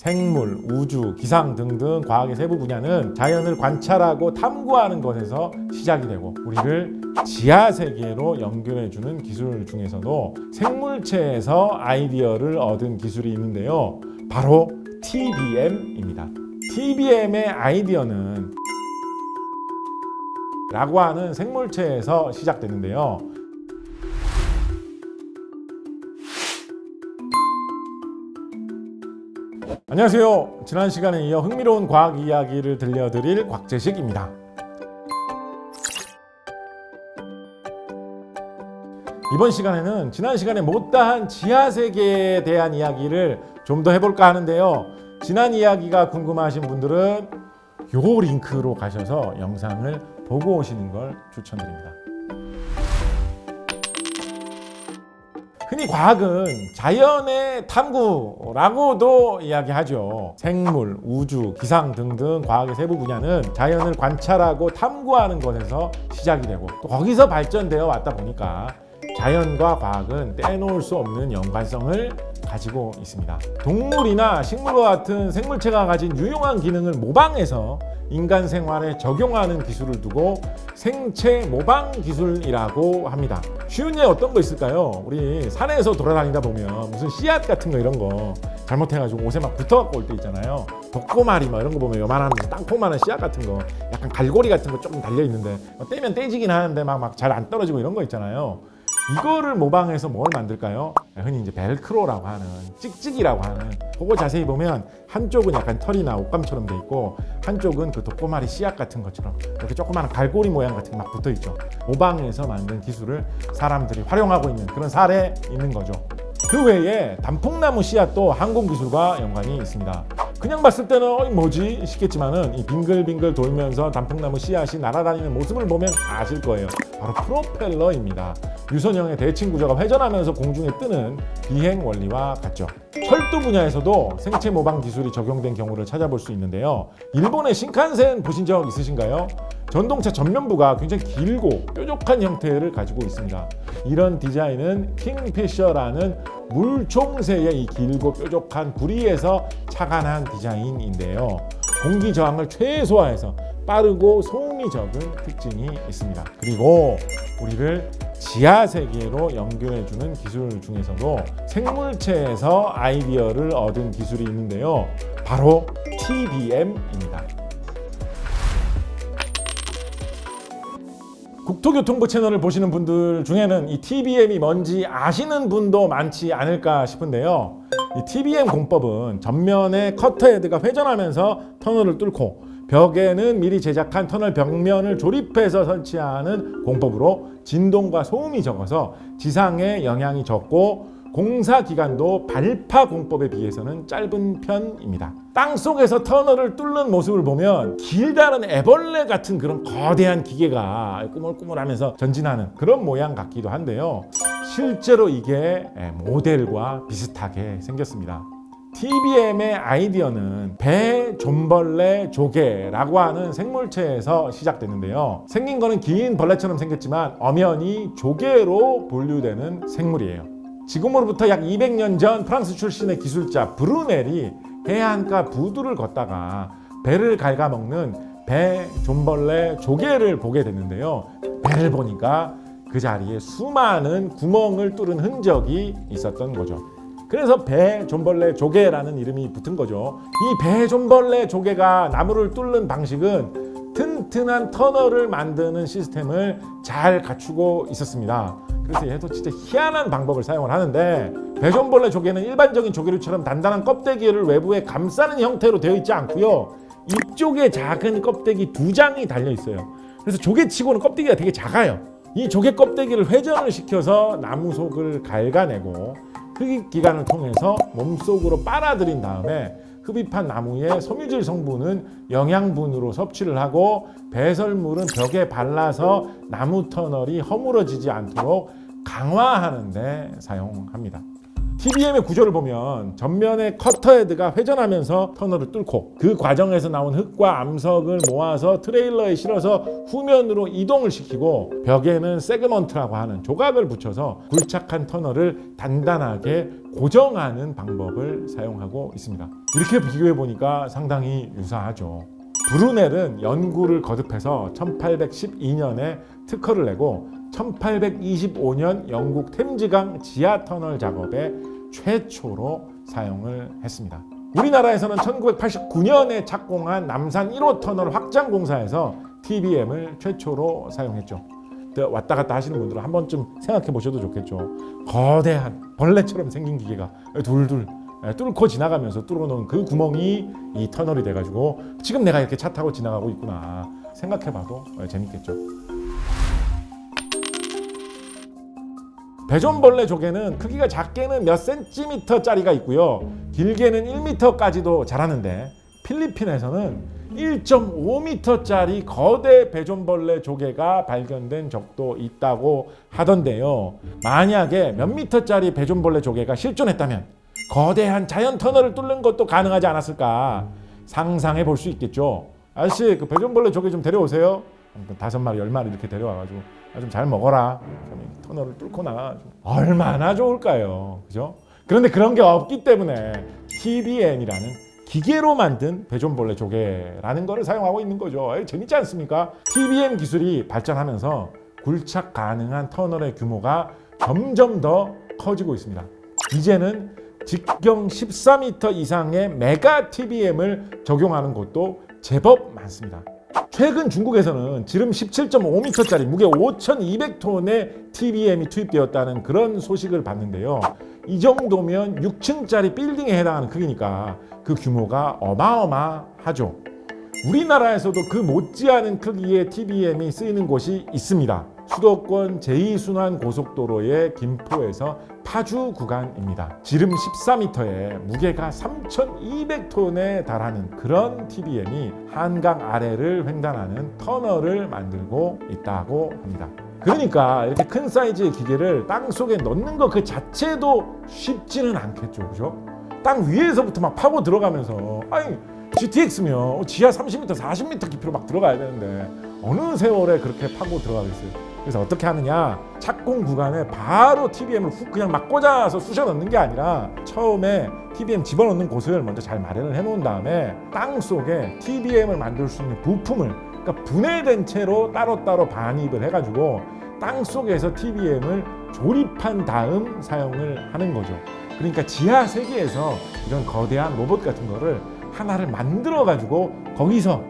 생물, 우주, 기상 등등 과학의 세부 분야는 자연을 관찰하고 탐구하는 것에서 시작이 되고 우리를 지하 세계로 연결해주는 기술 중에서도 생물체에서 아이디어를 얻은 기술이 있는데요. 바로 TBM입니다. TBM의 아이디어는 라고 하는 생물체에서 시작되는데요. 안녕하세요. 지난 시간에 이어 흥미로운 과학 이야기를 들려드릴 곽재식입니다. 이번 시간에는 지난 시간에 못다한 지하세계에 대한 이야기를 좀 더 해볼까 하는데요. 지난 이야기가 궁금하신 분들은 요 링크로 가셔서 영상을 보고 오시는 걸 추천드립니다. 흔히 과학은 자연의 탐구라고도 이야기하죠. 생물, 우주, 기상 등등 과학의 세부 분야는 자연을 관찰하고 탐구하는 것에서 시작이 되고 또 거기서 발전되어 왔다 보니까 자연과 과학은 떼놓을 수 없는 연관성을 가지고 있습니다. 동물이나 식물과 같은 생물체가 가진 유용한 기능을 모방해서 인간 생활에 적용하는 기술을 두고 생체 모방 기술이라고 합니다. 쉬운 예 어떤 거 있을까요? 우리 산에서 돌아다니다 보면 무슨 씨앗 같은 거 이런 거 잘못해가지고 옷에 막 붙어갖고 올 때 있잖아요. 독고마리 뭐 이런 거 보면 요만한 땅콩만한 씨앗 같은 거 약간 갈고리 같은 거 조금 달려있는데 떼면 떼지긴 하는데 막 잘 안 떨어지고 이런 거 있잖아요. 이거를 모방해서 뭘 만들까요? 흔히 이제 벨크로라고 하는 찍찍이라고 하는 그거 자세히 보면 한쪽은 약간 털이나 옷감처럼 돼 있고 한쪽은 그 독고마리 씨앗 같은 것처럼 이렇게 조그마한 갈고리 모양 같은 게 막 붙어 있죠. 모방해서 만든 기술을 사람들이 활용하고 있는 그런 사례 있는 거죠. 그 외에 단풍나무 씨앗도 항공기술과 연관이 있습니다. 그냥 봤을 때는 뭐지 싶겠지만은 이 빙글빙글 돌면서 단풍나무 씨앗이 날아다니는 모습을 보면 아실 거예요. 바로 프로펠러입니다. 유선형의 대칭 구조가 회전하면서 공중에 뜨는 비행 원리와 같죠. 철도 분야에서도 생체 모방 기술이 적용된 경우를 찾아볼 수 있는데요. 일본의 신칸센 보신 적 있으신가요? 전동차 전면부가 굉장히 길고 뾰족한 형태를 가지고 있습니다. 이런 디자인은 킹피셔라는 물총새의 이 길고 뾰족한 부리에서 착안한 디자인인데요. 공기 저항을 최소화해서 빠르고 소음이 적은 특징이 있습니다. 그리고 우리를 지하 세계로 연결해주는 기술 중에서도 생물체에서 아이디어를 얻은 기술이 있는데요. 바로 TBM입니다. 국토교통부 채널을 보시는 분들 중에는 이 TBM이 뭔지 아시는 분도 많지 않을까 싶은데요. 이 TBM 공법은 전면에 커터 헤드가 회전하면서 터널을 뚫고 벽에는 미리 제작한 터널 벽면을 조립해서 설치하는 공법으로 진동과 소음이 적어서 지상에 영향이 적고 공사 기간도 발파 공법에 비해서는 짧은 편입니다. 땅속에서 터널을 뚫는 모습을 보면 길다란 애벌레 같은 그런 거대한 기계가 꾸물꾸물하면서 전진하는 그런 모양 같기도 한데요. 실제로 이게 모델과 비슷하게 생겼습니다. TBM의 아이디어는 배, 존벌레, 조개라고 하는 생물체에서 시작되는데요. 생긴 거는 긴 벌레처럼 생겼지만 엄연히 조개로 분류되는 생물이에요. 지금으로부터 약 200년 전 프랑스 출신의 기술자 브루넬이 해안가 부두를 걷다가 배를 갉아먹는 배, 존벌레, 조개를 보게 됐는데요. 배를 보니까 그 자리에 수많은 구멍을 뚫은 흔적이 있었던 거죠. 그래서 배, 존벌레, 조개라는 이름이 붙은 거죠. 이 배, 존벌레, 조개가 나무를 뚫는 방식은 튼튼한 터널을 만드는 시스템을 잘 갖추고 있었습니다. 그래서 얘도 진짜 희한한 방법을 사용을 하는데 배존벌레 조개는 일반적인 조개류처럼 단단한 껍데기를 외부에 감싸는 형태로 되어 있지 않고요. 이쪽에 작은 껍데기 2장이 달려 있어요. 그래서 조개치고는 껍데기가 되게 작아요. 이 조개 껍데기를 회전을 시켜서 나무 속을 갉아내고 흡입기관을 통해서 몸속으로 빨아들인 다음에 흡입한 나무의 섬유질 성분은 영양분으로 섭취를 하고 배설물은 벽에 발라서 나무 터널이 허물어지지 않도록 강화하는 데 사용합니다. TBM의 구조를 보면 전면의 커터헤드가 회전하면서 터널을 뚫고 그 과정에서 나온 흙과 암석을 모아서 트레일러에 실어서 후면으로 이동을 시키고 벽에는 세그먼트라고 하는 조각을 붙여서 굴착한 터널을 단단하게 고정하는 방법을 사용하고 있습니다. 이렇게 비교해 보니까 상당히 유사하죠. 브루넬은 연구를 거듭해서 1812년에 특허를 내고 1825년 영국 템즈강 지하 터널 작업에 최초로 사용을 했습니다. 우리나라에서는 1989년에 착공한 남산 1호 터널 확장 공사에서 TBM을 최초로 사용했죠. 왔다 갔다 하시는 분들은 한 번쯤 생각해 보셔도 좋겠죠. 거대한 벌레처럼 생긴 기계가 둘둘 뚫고 지나가면서 뚫어놓은 그 구멍이 이 터널이 돼가지고 지금 내가 이렇게 차 타고 지나가고 있구나 생각해봐도 재밌겠죠. 배존벌레 조개는 크기가 작게는 몇 센티미터짜리가 있고요. 길게는 1m까지도 자라는데 필리핀에서는 1.5m짜리 거대 배존벌레 조개가 발견된 적도 있다고 하던데요. 만약에 몇 미터짜리 배존벌레 조개가 실존했다면 거대한 자연 터널을 뚫는 것도 가능하지 않았을까 상상해 볼 수 있겠죠. 아저씨 그 배존벌레 조개 좀 데려오세요. 5마리 10마리 이렇게 데려와가지고 좀 잘 먹어라. 터널을 뚫고 나가. 얼마나 좋을까요? 그죠? 그런데 그런 게 없기 때문에 TBM이라는 기계로 만든 배존벌레 조개라는 거를 사용하고 있는 거죠. 재밌지 않습니까? TBM 기술이 발전하면서 굴착 가능한 터널의 규모가 점점 더 커지고 있습니다. 이제는 직경 14m 이상의 메가 TBM을 적용하는 곳도 제법 많습니다. 최근 중국에서는 지름 17.5m짜리 무게 5,200톤의 TBM이 투입되었다는 그런 소식을 봤는데요. 이 정도면 6층짜리 빌딩에 해당하는 크기니까 그 규모가 어마어마하죠. 우리나라에서도 그 못지않은 크기의 TBM이 쓰이는 곳이 있습니다. 수도권 제2순환고속도로의 김포에서 파주 구간입니다. 지름 14m에 무게가 3,200톤에 달하는 그런 TBM이 한강 아래를 횡단하는 터널을 만들고 있다고 합니다. 그러니까 이렇게 큰 사이즈의 기계를 땅 속에 넣는 것 그 자체도 쉽지는 않겠죠. 그죠? 땅 위에서부터 막 파고 들어가면서 아니 GTX면 지하 30m, 40m 깊이로 막 들어가야 되는데 어느 세월에 그렇게 파고 들어가겠어요. 그래서 어떻게 하느냐, 착공 구간에 바로 TBM을 훅 그냥 막 꽂아서 쑤셔 넣는 게 아니라 처음에 TBM 집어넣는 곳을 먼저 잘 마련을 해놓은 다음에 땅 속에 TBM을 만들 수 있는 부품을, 그러니까 분해된 채로 따로따로 반입을 해가지고 땅 속에서 TBM을 조립한 다음 사용을 하는 거죠. 그러니까 지하 세계에서 이런 거대한 로봇 같은 거를 하나를 만들어 가지고 거기서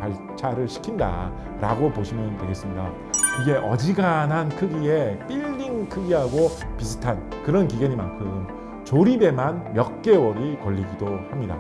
발차를 시킨다라고 보시면 되겠습니다. 이게 어지간한 크기의 빌딩 크기하고 비슷한 그런 기계니만큼 조립에만 몇 개월이 걸리기도 합니다.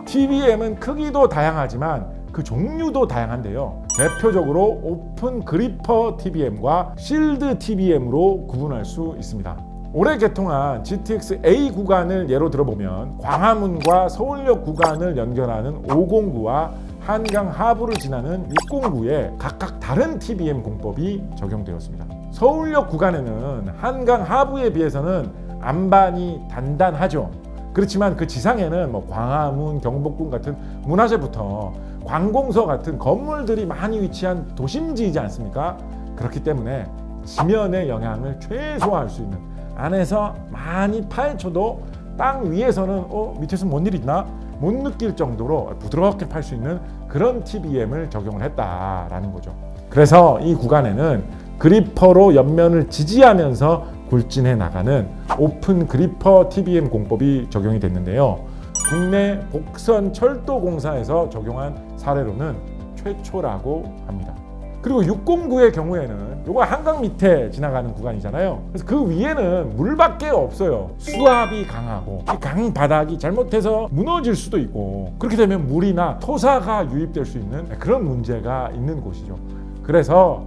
TBM은 크기도 다양하지만 그 종류도 다양한데요. 대표적으로 오픈 그리퍼 TBM과 실드 TBM으로 구분할 수 있습니다. 올해 개통한 GTX A 구간을 예로 들어보면 광화문과 서울역 구간을 연결하는 509와 한강 하부를 지나는 609에 각각 다른 TBM 공법이 적용되었습니다. 서울역 구간에는 한강 하부에 비해서는 안반이 단단하죠. 그렇지만 그 지상에는 광화문, 경복궁 같은 문화재부터 관공서 같은 건물들이 많이 위치한 도심지이지 않습니까? 그렇기 때문에 지면의 영향을 최소화할 수 있는, 안에서 많이 파헤쳐도 땅 위에서는 밑에서 뭔 일 있나? 못 느낄 정도로 부드럽게 팔 수 있는 그런 TBM을 적용을 했다라는 거죠. 그래서 이 구간에는 그리퍼로 옆면을 지지하면서 굴진해 나가는 오픈 그리퍼 TBM 공법이 적용이 됐는데요. 국내 복선 철도공사에서 적용한 사례로는 최초라고 합니다. 그리고 609의 경우에는 이거 한강 밑에 지나가는 구간이잖아요. 그래서 그 위에는 물밖에 없어요. 수압이 강하고 이 강 바닥이 잘못해서 무너질 수도 있고, 그렇게 되면 물이나 토사가 유입될 수 있는 그런 문제가 있는 곳이죠. 그래서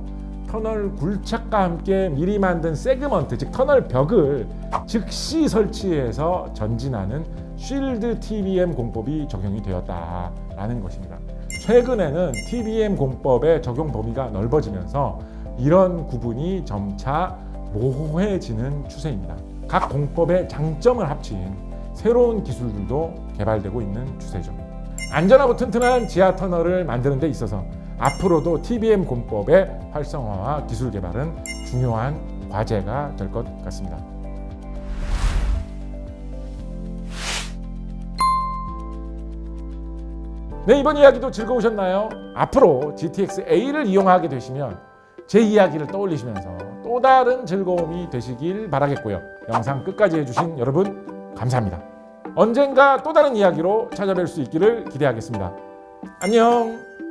터널 굴착과 함께 미리 만든 세그먼트, 즉 터널 벽을 즉시 설치해서 전진하는 쉴드 TBM 공법이 적용이 되었다라는 것입니다. 최근에는 TBM 공법의 적용 범위가 넓어지면서 이런 구분이 점차 모호해지는 추세입니다. 각 공법의 장점을 합친 새로운 기술들도 개발되고 있는 추세죠. 안전하고 튼튼한 지하 터널을 만드는 데 있어서 앞으로도 TBM 공법의 활성화와 기술 개발은 중요한 과제가 될 것 같습니다. 네, 이번 이야기도 즐거우셨나요? 앞으로 GTX-A를 이용하게 되시면 제 이야기를 떠올리시면서 또 다른 즐거움이 되시길 바라겠고요. 영상 끝까지 해주신 여러분 감사합니다. 언젠가 또 다른 이야기로 찾아뵐 수 있기를 기대하겠습니다. 안녕!